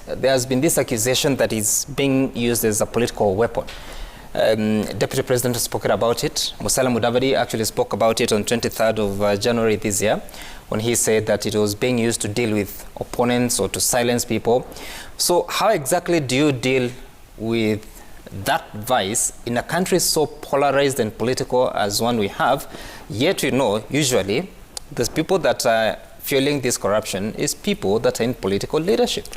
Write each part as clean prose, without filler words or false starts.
there has been this accusation that is being used as a political weapon. Deputy President has spoken about it. Musalia Mudavadi actually spoke about it on 23rd of January this year, when he said that it was being used to deal with opponents or to silence people. So how exactly do you deal with that vice in a country so polarized and political as one we have? Yet, usually the people that are fueling this corruption is people that are in political leadership.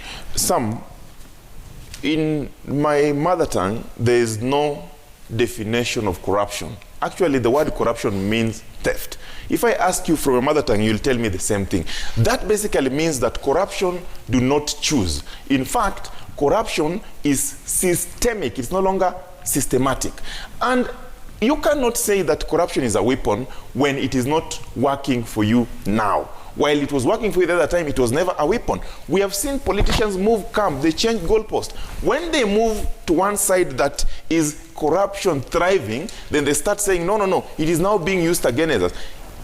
In my mother tongue, there is no definition of corruption. Actually, the word corruption means theft. If I ask you from your mother tongue, you'll tell me the same thing. That basically means that corruption do not choose. In fact, corruption is systemic. It's no longer systematic. And you cannot say that corruption is a weapon when it is not working for you now. While it was working for you the other time, it was never a weapon. We have seen politicians move camp, they change goalposts. When they move to one side that is corruption thriving, then they start saying, no, it is now being used against us.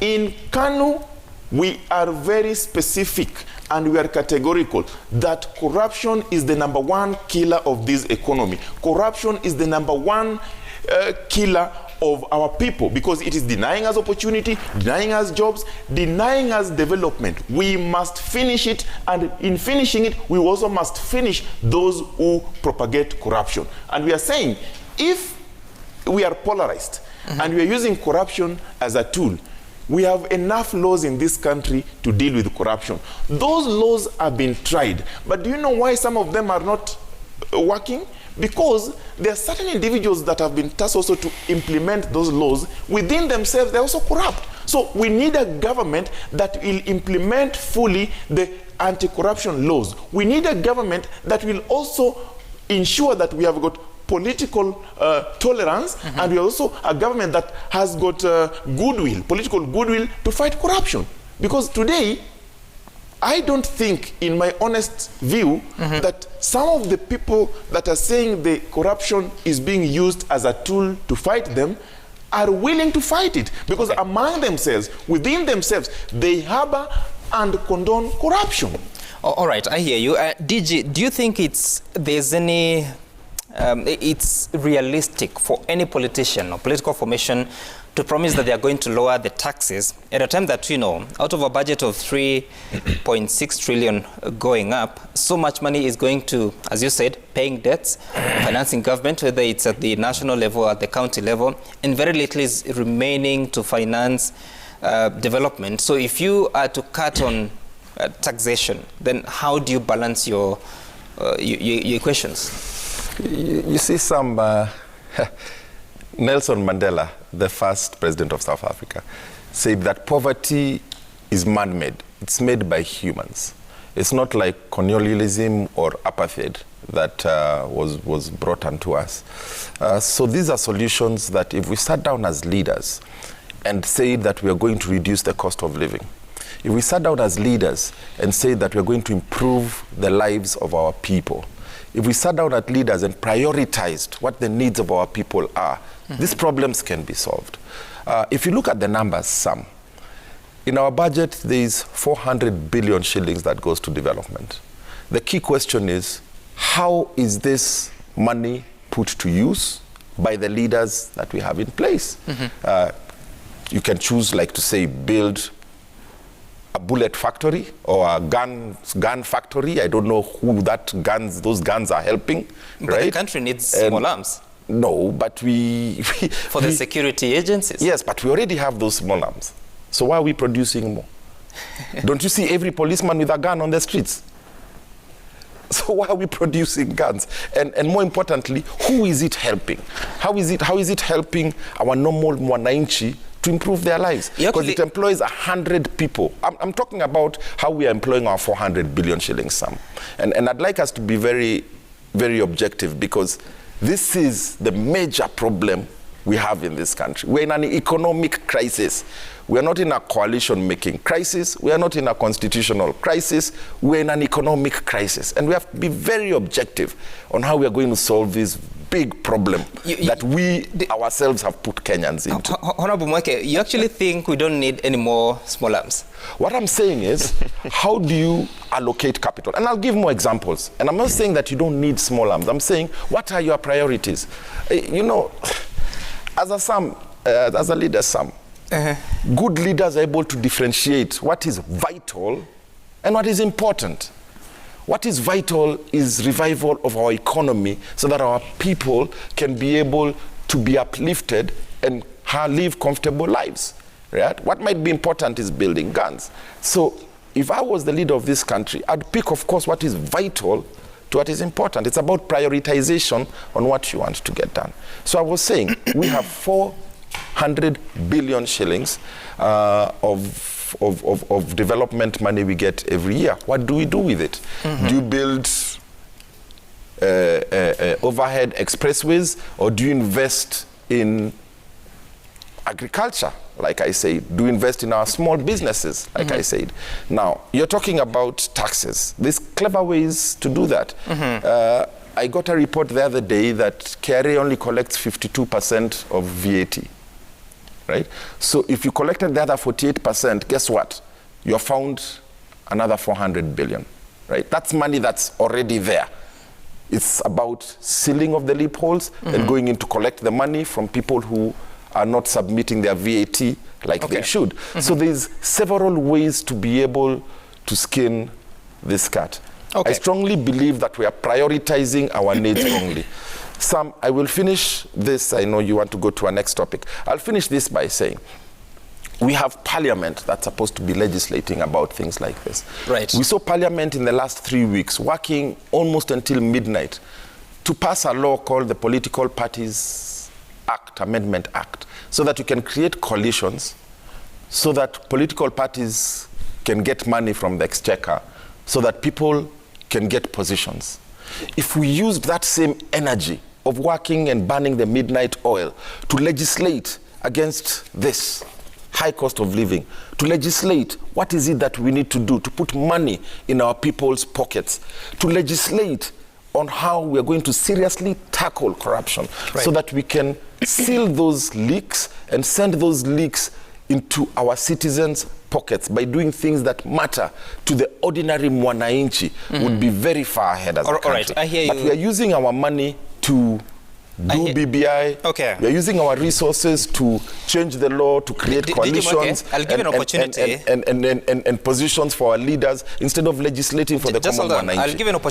In KANU, we are very specific and we are categorical that corruption is the #1 killer of this economy. Corruption is the #1 killer of our people, because it is denying us opportunity, denying us jobs, denying us development. We must finish it, and in finishing it, we also must finish those who propagate corruption. And we are saying, if we are polarized and we are using corruption as a tool, we have enough laws in this country to deal with corruption. Those laws have been tried, but do you know why some of them are not working? Because there are certain individuals that have been tasked also to implement those laws. Within themselves, they're also corrupt. So we need a government that will implement fully the anti-corruption laws. We need a government that will also ensure that we have got political tolerance, and we also a government that has got goodwill, political goodwill to fight corruption. Because today, I don't think, in my honest view, that some of the people that are saying the corruption is being used as a tool to fight them are willing to fight it. Because among themselves, within themselves, they harbor and condone corruption. All right, I hear you. DG, do you think it's realistic for any politician or political formation to promise that they are going to lower the taxes at a time that, out of a budget of 3.6 trillion going up, so much money is going to, as you said, paying debts, financing government, whether it's at the national level or at the county level, and very little is remaining to finance development. So if you are to cut on taxation, then how do you balance your equations? You see, Nelson Mandela, the first president of South Africa, said that poverty is man-made. It's made by humans. It's not like colonialism or apartheid that was brought onto us. So these are solutions that if we sat down as leaders and say that we are going to reduce the cost of living, if we sat down as leaders and say that we are going to improve the lives of our people, if we sat down as leaders and prioritized what the needs of our people are, these problems can be solved. If you look at the numbers, in our budget, there is 400 billion shillings that goes to development. The key question is, how is this money put to use by the leaders that we have in place? You can choose, like to say, build a bullet factory or a gun factory. I don't know who those guns are helping. But the country needs small arms. No, but for the security agencies. Yes, but we already have those small arms. So why are we producing more? Don't you see every policeman with a gun on the streets? So why are we producing guns? And more importantly, who is it helping? How is it helping our normal mwananchi to improve their lives? Because it employs 100 people. I'm talking about how we are employing our 400 billion shillings sum. And I'd like us to be very, very objective, because this is the major problem we have in this country. We're in an economic crisis. We are not in a coalition-making crisis. We are not in a constitutional crisis. We're in an economic crisis. And we have to be very objective on how we are going to solve these big problem that we ourselves have put Kenyans into. Honorable Mweke, you actually think we don't need any more small arms? What I'm saying is, how do you allocate capital? And I'll give more examples. And I'm not saying that you don't need small arms. I'm saying, what are your priorities? You know, as a leader, good leaders are able to differentiate what is vital and what is important. What is vital is revival of our economy so that our people can be able to be uplifted and live comfortable lives. Right? What might be important is building guns. So if I was the leader of this country, I'd pick, of course, what is vital to what is important. It's about prioritization on what you want to get done. So I was saying, we have 400 billion shillings of development money we get every year. What do we do with it? Do you build overhead expressways, or do you invest in agriculture, like I said? Do you invest in our small businesses, like I said? Now, you're talking about taxes. There's clever ways to do that. I got a report the other day that KRA only collects 52% of VAT. Right? So if you collected the other 48%, guess what? You have found another 400 billion. Right? That's money that's already there. It's about sealing of the loopholes and going in to collect the money from people who are not submitting their VAT like they should. So there's several ways to be able to skin this cat. I strongly believe that we are prioritizing our needs wrongly. I will finish this. I know you want to go to our next topic. I'll finish this by saying, we have parliament that's supposed to be legislating about things like this. Right. We saw parliament in the last 3 weeks working almost until midnight to pass a law called the Political Parties Act, Amendment Act, so that you can create coalitions, so that political parties can get money from the exchequer, so that people can get positions. If we used that same energy of working and burning the midnight oil to legislate against this high cost of living, to legislate what is it that we need to do to put money in our people's pockets, to legislate on how we are going to seriously tackle corruption, so that we can seal those leaks and send those leaks into our citizens' pockets by doing things that matter to the ordinary mwananchi, would be very far ahead as a country. All right, I hear you. But we are using our money to do BBI. Okay. We are using our resources to change the law, to create coalitions. I'll give an opportunity. And positions for our leaders instead of legislating for the common mwananchi. I'll give an opportunity.